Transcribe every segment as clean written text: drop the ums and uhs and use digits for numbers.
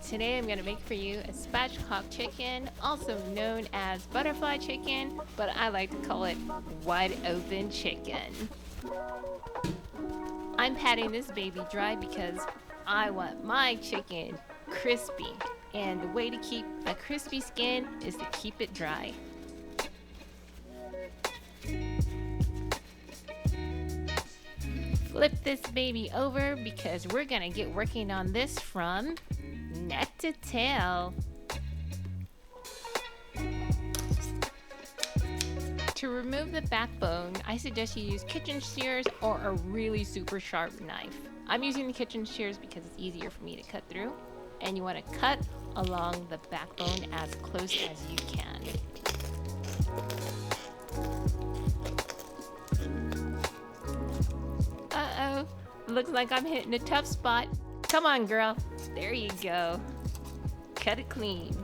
Today I'm going to make for you a spatchcock chicken, also known as butterfly chicken, but I like to call it wide open chicken. I'm patting this baby dry because I want my chicken crispy, and the way to keep a crispy skin is to keep it dry. Flip this baby over because we're gonna get working on this from neck to tail. To remove the backbone, I suggest you use kitchen shears or a really super sharp knife. I'm using the kitchen shears because it's easier for me to cut through, and you want to cut along the backbone as close as you can. Uh-oh, looks like I'm hitting a tough spot. Come on, girl. There you go. Cut it clean.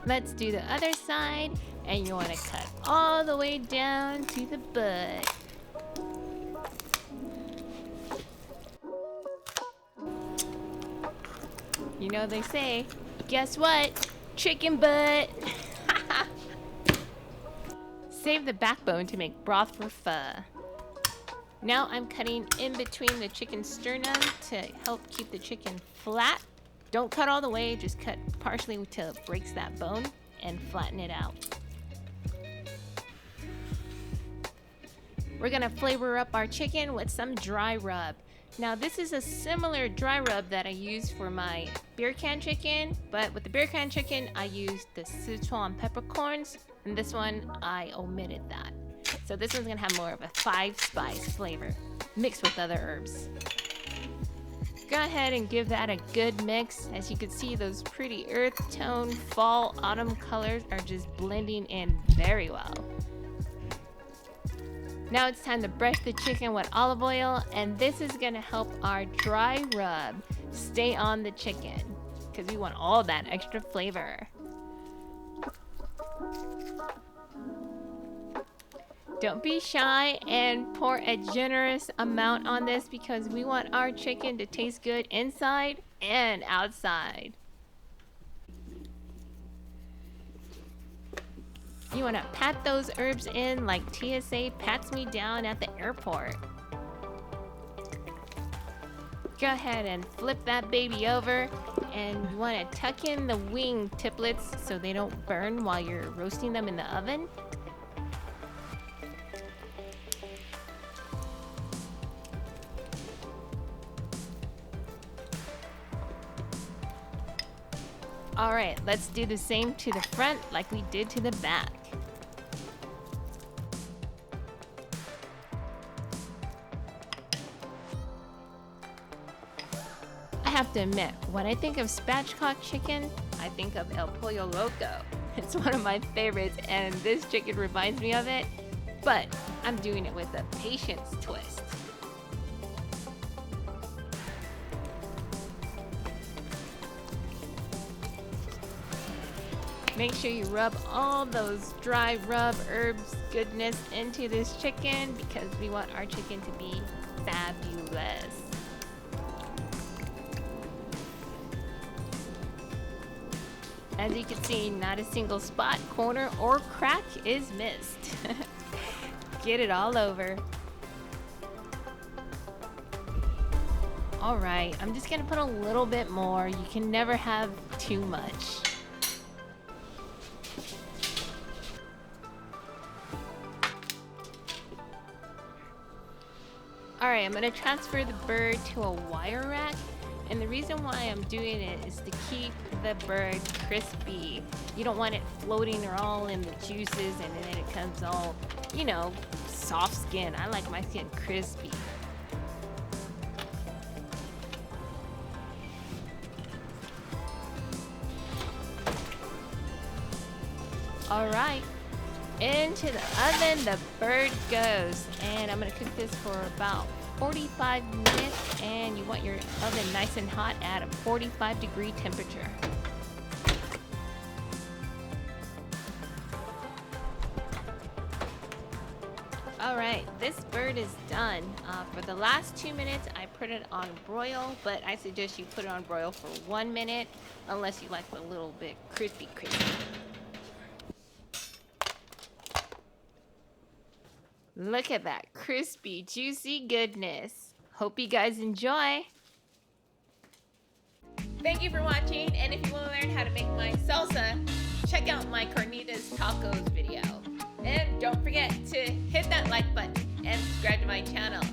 Let's do the other side, and you want to cut all the way down to the butt. You know they say, guess what? Chicken butt. Save the backbone to make broth for pho. Now I'm cutting in between the chicken sternum to help keep the chicken flat. Don't cut all the way, just cut partially until it breaks that bone and flatten it out. We're gonna flavor up our chicken with some dry rub. Now this is a similar dry rub that I use for my beer can chicken, but with the beer can chicken I used the Sichuan peppercorns, and this one I omitted that. So this one's gonna have more of a 5-spice flavor mixed with other herbs. Go ahead and give that a good mix. As you can see, those pretty earth tone fall autumn colors are just blending in very well. Now it's time to brush the chicken with olive oil, and this is gonna help our dry rub stay on the chicken because we want all that extra flavor. Don't be shy and pour a generous amount on this because we want our chicken to taste good inside and outside. You want to pat those herbs in like TSA pats me down at the airport. Go ahead and flip that baby over, and you want to tuck in the wing tiplets so they don't burn while you're roasting them in the oven. Alright, let's do the same to the front like we did to the back. I have to admit, when I think of spatchcock chicken, I think of El Pollo Loco. It's one of my favorites, and this chicken reminds me of it, but I'm doing it with a Payshintz twist. Make sure you rub all those dry rub herbs goodness into this chicken because we want our chicken to be fabulous. As you can see, not a single spot, corner, or crack is missed. Get it all over. Alright, I'm just gonna put a little bit more. You can never have too much. Alright, I'm going to transfer the bird to a wire rack, and the reason why I'm doing it is to keep the bird crispy. You don't want it floating or all in the juices and then it comes all, you know, soft skin. I like my skin crispy. Alright, into the oven the bird goes, and I'm going to cook this for about 45 minutes, and you want your oven nice and hot at a 45-degree temperature. Alright, this bird is done. For the last 2 minutes, I put it on broil, but I suggest you put it on broil for 1 minute, unless you like a little bit crispy. Look at that crispy, juicy goodness. Hope you guys enjoy. Thank you for watching, and if you want to learn how to make my salsa, check out my carnitas tacos video. And don't forget to hit that like button and subscribe to my channel.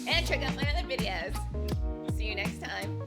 And check out my other videos. See you next time.